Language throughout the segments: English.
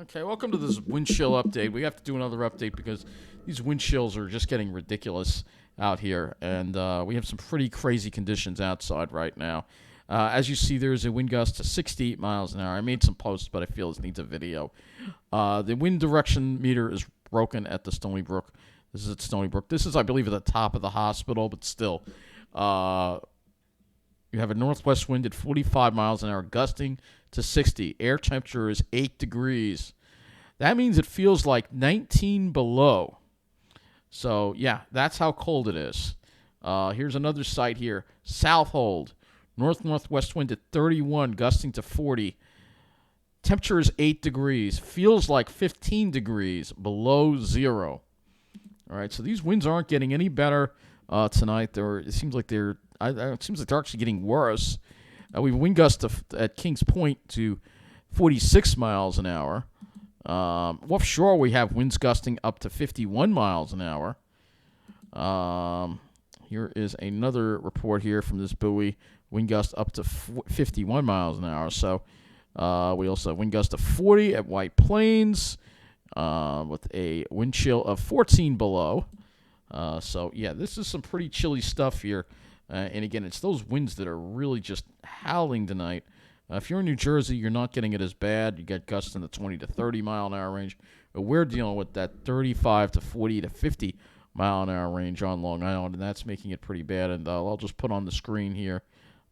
Okay, welcome to this wind chill update. We have to do another update because these wind chills are just getting ridiculous out here, and we have some pretty crazy conditions outside right now. As you see, there's a wind gust to 68 miles an hour. I made some posts, but I feel this needs a video. The wind direction meter is broken at the Stony Brook. This is at Stony Brook. This is, I believe, at the top of the hospital, but still. Uh, you have a northwest wind at 45 miles an hour, gusting to 60. Air temperature is 8 degrees. That means it feels like 19 below. So, yeah, that's how cold it is. Here's another site here. Southold. North-northwest wind at 31, gusting to 40. Temperature is 8 degrees. Feels like 15 degrees below zero. All right, so these winds aren't getting any better tonight. It seems like they're actually getting worse. We have wind gusts at Kings Point to 46 miles an hour. Offshore, we have winds gusting up to 51 miles an hour. Here is another report here from this buoy. Wind gust up to 51 miles an hour. So we also have wind gust of 40 at White Plains with a wind chill of 14 below. So, yeah, this is some pretty chilly stuff here. And, again, it's those winds that are really just howling tonight. If you're in New Jersey, you're not getting it as bad. You get gusts in the 20 to 30 mile an hour range. But we're dealing with that 35 to 40 to 50 mile an hour range on Long Island, and that's making it pretty bad. And I'll just put on the screen here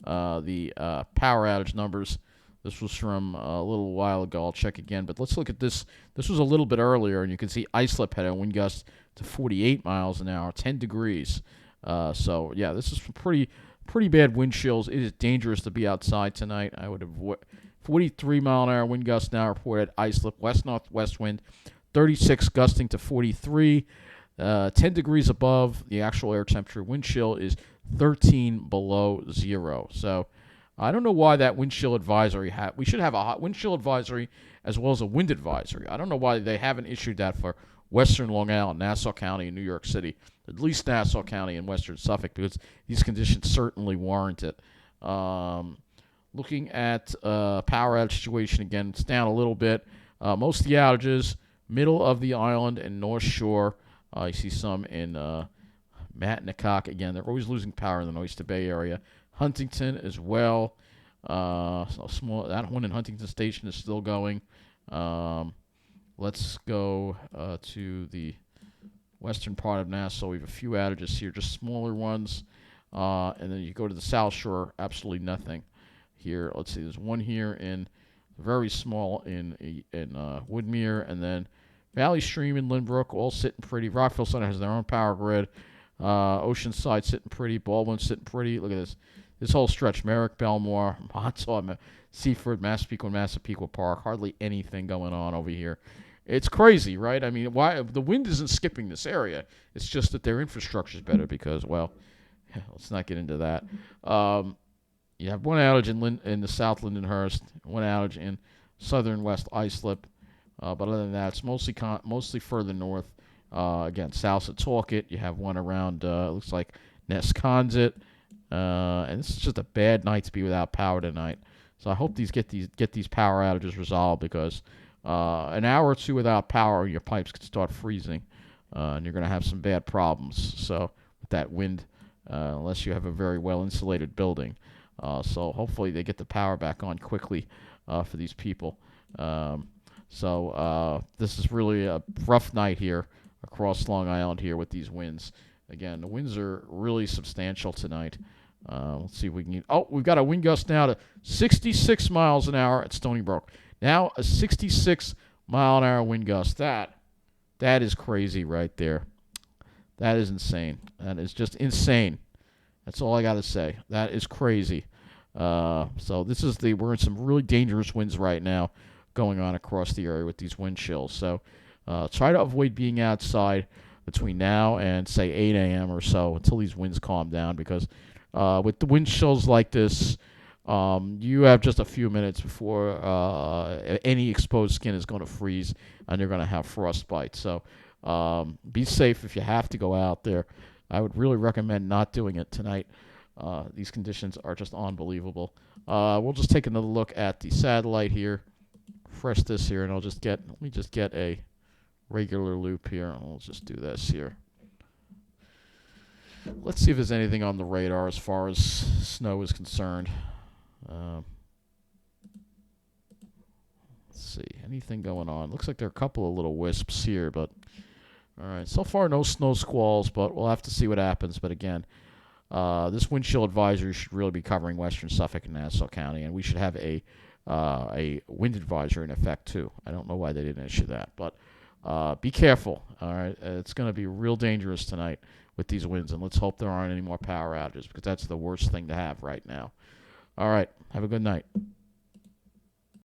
the power outage numbers. This was from a little while ago. I'll check again. But let's look at this. This was a little bit earlier, and you can see Islip had a wind gust to 48 miles an hour, 10 degrees. So, yeah, this is pretty bad wind chills. It is dangerous to be outside tonight. I would avoid 43 mile an hour wind gust now reported. Islip, west-northwest wind, 36 gusting to 43. 10 degrees above the actual air temperature. Wind chill is 13 below zero. So, I don't know why that wind chill advisory we should have a hot wind chill advisory as well as a wind advisory. I don't know why they haven't issued that for Western Long Island, Nassau County, and New York City. At least Nassau County and Western Suffolk, because these conditions certainly warrant it. Looking at power outage situation again, it's down a little bit. Most of the outages, middle of the island and North Shore. You see some in Matinacock. Again, they're always losing power in the Oyster Bay area. Huntington as well. So small. That one in Huntington Station is still going. Let's go to the western part of Nassau. We have a few outages here, just smaller ones. And then you go to the South Shore, absolutely nothing here. Let's see, there's one here in very small in Woodmere, and then Valley Stream in Lynbrook, all sitting pretty. Rockville Center has their own power grid. Oceanside sitting pretty. Baldwin sitting pretty. Look at this. This whole stretch, Merrick, Belmore, Montauk, Seaford, Massapequa, and Massapequa Park. Hardly anything going on over here. It's crazy, right? I mean, why the wind isn't skipping this area? It's just that their infrastructure is better because, well, let's not get into that. You have one outage in the South Lindenhurst, one outage in southern West Islip, but other than that, it's mostly further north. Again, south of Talcott, you have one around looks like Nesconset, and this is just a bad night to be without power tonight. So I hope get these power outages resolved because an hour or two without power, your pipes could start freezing, and you're going to have some bad problems. So with that wind, unless you have a very well insulated building. So hopefully they get the power back on quickly for these people. So this is really a rough night here across Long Island here with these winds. Again, the winds are really substantial tonight. Let's see if we can. We've got a wind gust now to 66 miles an hour at Stony Brook. Now a 66 mile an hour wind gust. That is crazy right there. That is insane. That is just insane. That's all I got to say. That is crazy. So this is we're in some really dangerous winds right now going on across the area with these wind chills. So try to avoid being outside between now and, say, 8 a.m. or so until these winds calm down because with the wind chills like this, you have just a few minutes before any exposed skin is going to freeze and you're going to have frostbite. So be safe if you have to go out there. I would really recommend not doing it tonight. These conditions are just unbelievable. We'll just take another look at the satellite here refresh this here, and let me just get a regular loop here. I'll just do this here. Let's see if there's anything on the radar as far as snow is concerned. Let's see, anything going on? Looks like there are a couple of little wisps here, but all right. So far, no snow squalls, but we'll have to see what happens. But again, this wind chill advisory should really be covering western Suffolk and Nassau County, and we should have a wind advisory in effect too. I don't know why they didn't issue that, but be careful. All right, it's going to be real dangerous tonight with these winds, and let's hope there aren't any more power outages because that's the worst thing to have right now. All right, have a good night.